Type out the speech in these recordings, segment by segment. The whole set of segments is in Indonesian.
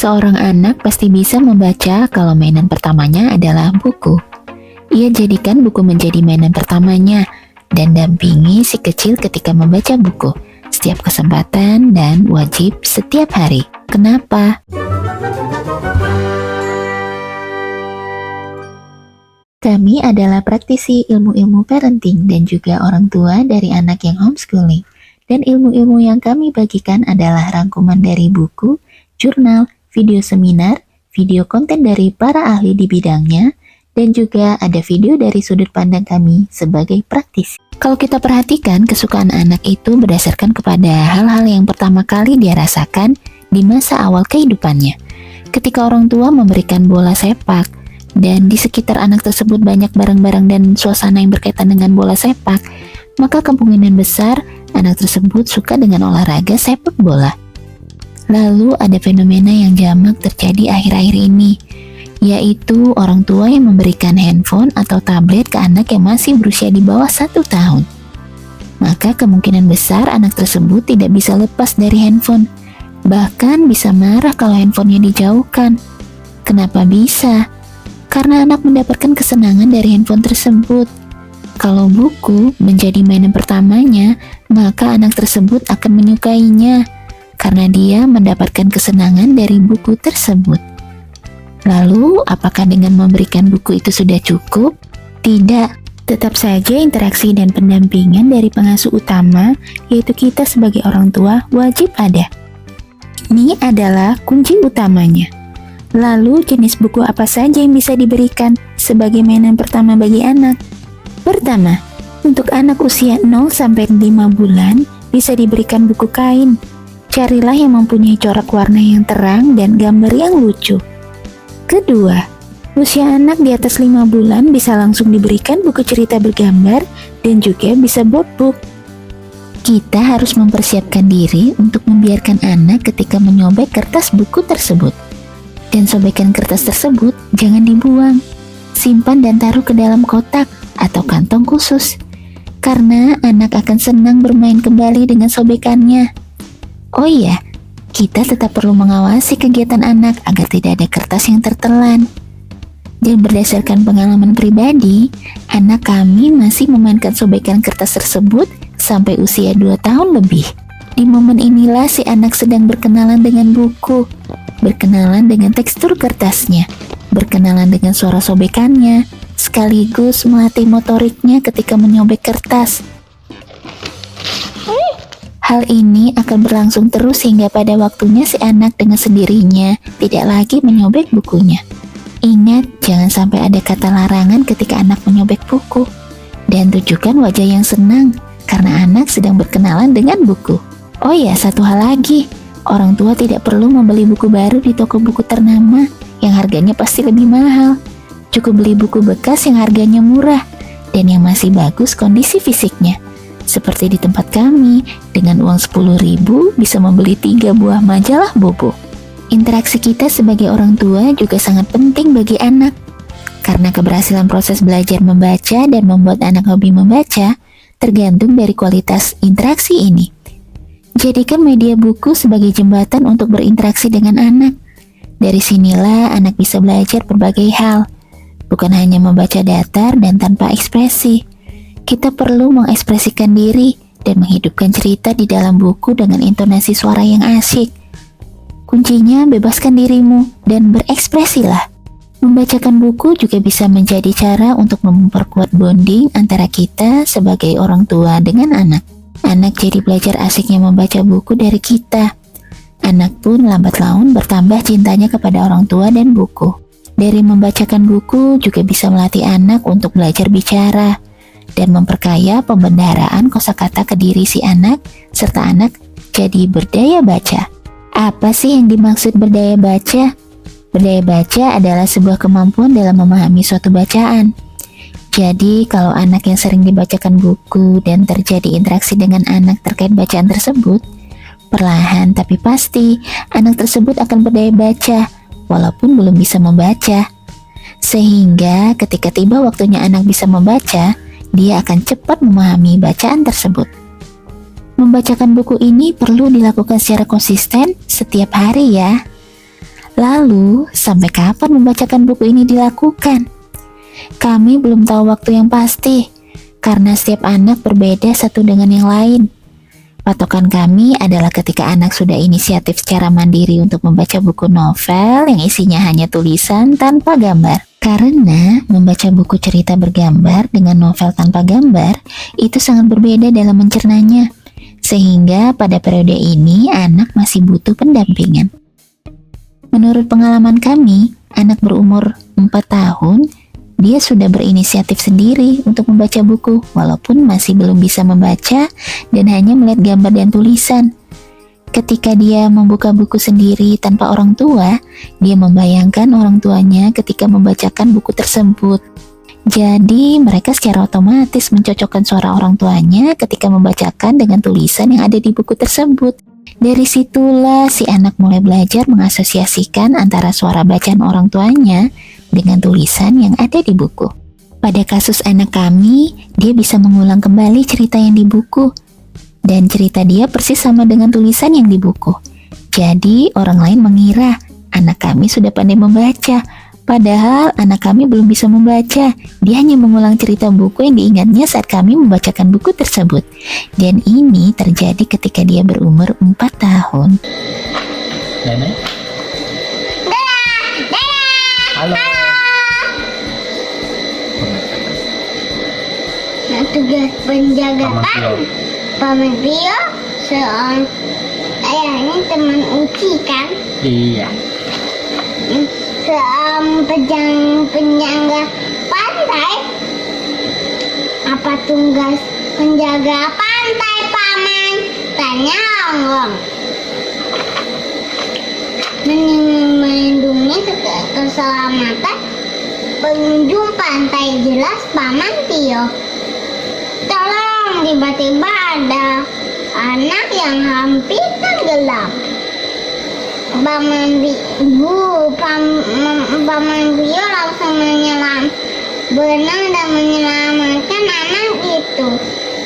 Seorang anak pasti bisa membaca kalau mainan pertamanya adalah buku. Ia jadikan buku menjadi mainan pertamanya dan dampingi si kecil ketika membaca buku setiap kesempatan dan wajib setiap hari. Kenapa? Kami adalah praktisi ilmu-ilmu parenting dan juga orang tua dari anak yang homeschooling. Dan ilmu-ilmu yang kami bagikan adalah rangkuman dari buku, jurnal, video seminar, video konten dari para ahli di bidangnya, dan juga ada video dari sudut pandang kami sebagai praktisi. Kalau kita perhatikan, kesukaan anak itu berdasarkan kepada hal-hal yang pertama kali dia rasakan di masa awal kehidupannya. Ketika orang tua memberikan bola sepak, dan di sekitar anak tersebut banyak barang-barang dan suasana yang berkaitan dengan bola sepak, maka kemungkinan besar anak tersebut suka dengan olahraga sepak bola. Lalu ada fenomena yang jamak terjadi akhir-akhir ini, yaitu orang tua yang memberikan handphone atau tablet ke anak yang masih berusia di bawah 1 tahun. Maka kemungkinan besar anak tersebut tidak bisa lepas dari handphone, bahkan bisa marah kalau handphonenya dijauhkan. Kenapa bisa? Karena anak mendapatkan kesenangan dari handphone tersebut. Kalau buku menjadi mainan pertamanya, maka anak tersebut akan menyukainya karena dia mendapatkan kesenangan dari buku tersebut. Lalu, apakah dengan memberikan buku itu sudah cukup? Tidak, tetap saja interaksi dan pendampingan dari pengasuh utama, yaitu kita sebagai orang tua, wajib ada. Ini adalah kunci utamanya. Lalu, jenis buku apa saja yang bisa diberikan sebagai mainan pertama bagi anak? Pertama, untuk anak usia 0-5 bulan, bisa diberikan buku kain. Carilah yang mempunyai corak warna yang terang dan gambar yang lucu. Kedua, usia anak di atas 5 bulan bisa langsung diberikan buku cerita bergambar dan juga bisa board book. Kita harus mempersiapkan diri untuk membiarkan anak ketika menyobek kertas buku tersebut. Dan sobekan kertas tersebut jangan dibuang. Simpan dan taruh ke dalam kotak atau kantong khusus. Karena anak akan senang bermain kembali dengan sobekannya. Oh iya, kita tetap perlu mengawasi kegiatan anak agar tidak ada kertas yang tertelan. Dan berdasarkan pengalaman pribadi, anak kami masih memainkan sobekan kertas tersebut sampai usia 2 tahun lebih. Di momen inilah si anak sedang berkenalan dengan buku, berkenalan dengan tekstur kertasnya, berkenalan dengan suara sobekannya, sekaligus melatih motoriknya ketika menyobek kertas. Hal ini akan berlangsung terus hingga pada waktunya si anak dengan sendirinya tidak lagi menyobek bukunya. Ingat, jangan sampai ada kata larangan ketika anak menyobek buku. Dan tunjukkan wajah yang senang karena anak sedang berkenalan dengan buku. Oh ya, satu hal lagi. Orang tua tidak perlu membeli buku baru di toko buku ternama yang harganya pasti lebih mahal. Cukup beli buku bekas yang harganya murah dan yang masih bagus kondisi fisiknya. Seperti di tempat kami, dengan uang 10.000 bisa membeli 3 buah majalah Bobo. Interaksi kita sebagai orang tua juga sangat penting bagi anak. Karena keberhasilan proses belajar membaca dan membuat anak hobi membaca tergantung dari kualitas interaksi ini. Jadikan media buku sebagai jembatan untuk berinteraksi dengan anak. Dari sinilah anak bisa belajar berbagai hal, bukan hanya membaca datar dan tanpa ekspresi. Kita perlu mengekspresikan diri dan menghidupkan cerita di dalam buku dengan intonasi suara yang asyik. Kuncinya bebaskan dirimu dan berekspresilah. Membacakan buku juga bisa menjadi cara untuk memperkuat bonding antara kita sebagai orang tua dengan anak. Anak jadi belajar asiknya membaca buku dari kita. Anak pun lambat laun bertambah cintanya kepada orang tua dan buku. Dari membacakan buku juga bisa melatih anak untuk belajar bicara dan memperkaya pembendaharaan kosakata ke diri si anak, serta anak jadi berdaya baca. Apa sih yang dimaksud berdaya baca? Berdaya baca adalah sebuah kemampuan dalam memahami suatu bacaan. Jadi, kalau anak yang sering dibacakan buku dan terjadi interaksi dengan anak terkait bacaan tersebut, perlahan tapi pasti anak tersebut akan berdaya baca, walaupun belum bisa membaca. Sehingga ketika tiba waktunya anak bisa membaca, dia akan cepat memahami bacaan tersebut. Membacakan buku ini perlu dilakukan secara konsisten setiap hari ya. Lalu, sampai kapan membacakan buku ini dilakukan? Kami belum tahu waktu yang pasti, karena setiap anak berbeda satu dengan yang lain. Patokan kami adalah ketika anak sudah inisiatif secara mandiri untuk membaca buku novel yang isinya hanya tulisan tanpa gambar. Karena membaca buku cerita bergambar dengan novel tanpa gambar itu sangat berbeda dalam mencernanya. Sehingga pada periode ini anak masih butuh pendampingan. Menurut pengalaman kami, anak berumur 4 tahun, dia sudah berinisiatif sendiri untuk membaca buku, walaupun masih belum bisa membaca dan hanya melihat gambar dan tulisan. Ketika dia membuka buku sendiri tanpa orang tua, dia membayangkan orang tuanya ketika membacakan buku tersebut. Jadi, mereka secara otomatis mencocokkan suara orang tuanya ketika membacakan dengan tulisan yang ada di buku tersebut. Dari situlah si anak mulai belajar mengasosiasikan antara suara bacaan orang tuanya dengan tulisan yang ada di buku. Pada kasus anak kami, dia bisa mengulang kembali cerita yang di buku. Dan cerita dia persis sama dengan tulisan yang di buku. Jadi orang lain mengira anak kami sudah pandai membaca. Padahal anak kami belum bisa membaca. Dia hanya mengulang cerita buku yang diingatnya saat kami membacakan buku tersebut. Dan ini terjadi ketika dia berumur 4 tahun. Nenek? Halo. Nah, tugas penjaga Paman Pio seorang ayahnya teman Uci kan? Iya. Seorang penjaga pantai. Apa tugas penjaga pantai Paman? Tanya Onggong. Melindungi keselamatan pengunjung pantai, jelas Paman Tio. Tolong, tiba-tiba ada anak yang hampir tenggelam. Paman Tio langsung berenang dan menyelamatkan anak itu.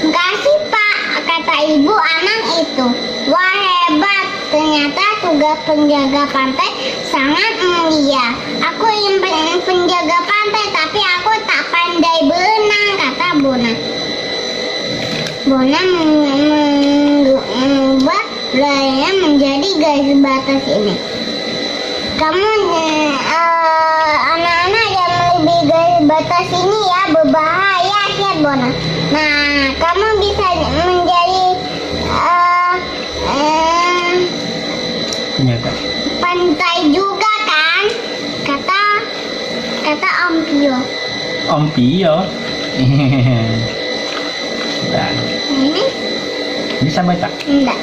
Makasih Pak, kata ibu anak itu. Wah hebat, ternyata tugas penjaga pantai sangat mulia. Aku ingin penjaga pantai, tapi aku tak pandai berenang, kata Bona. Bona mengubah layarnya menjadi garis batas ini. Kamu anak-anak yang lebih garis batas ini ya, berbahaya ya Bona. Nah, kamu bisa menjadi pantai juga kan? Kata Om Pio. Om Pio. Nah, Ini bisa baca? enggak.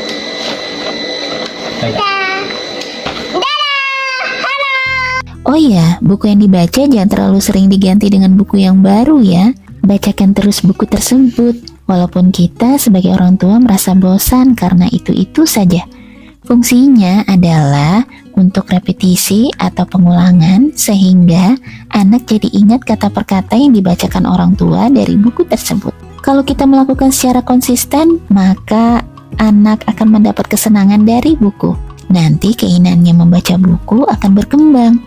Baca. Dadah. Halo. Oh iya, buku yang dibaca jangan terlalu sering diganti dengan buku yang baru ya. Bacakan terus buku tersebut, walaupun kita sebagai orang tua merasa bosan karena itu-itu saja. Fungsinya adalah untuk repetisi atau pengulangan sehingga anak jadi ingat kata per kata yang dibacakan orang tua dari buku tersebut. Kalau kita melakukan secara konsisten, maka anak akan mendapat kesenangan dari buku. Nanti keinginannya membaca buku akan berkembang.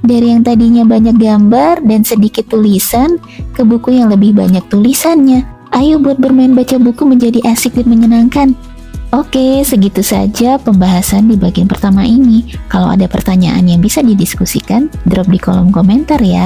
Dari yang tadinya banyak gambar dan sedikit tulisan, ke buku yang lebih banyak tulisannya. Ayo buat bermain baca buku menjadi asik dan menyenangkan. Oke, segitu saja pembahasan di bagian pertama ini. Kalau ada pertanyaan yang bisa didiskusikan, drop di kolom komentar ya.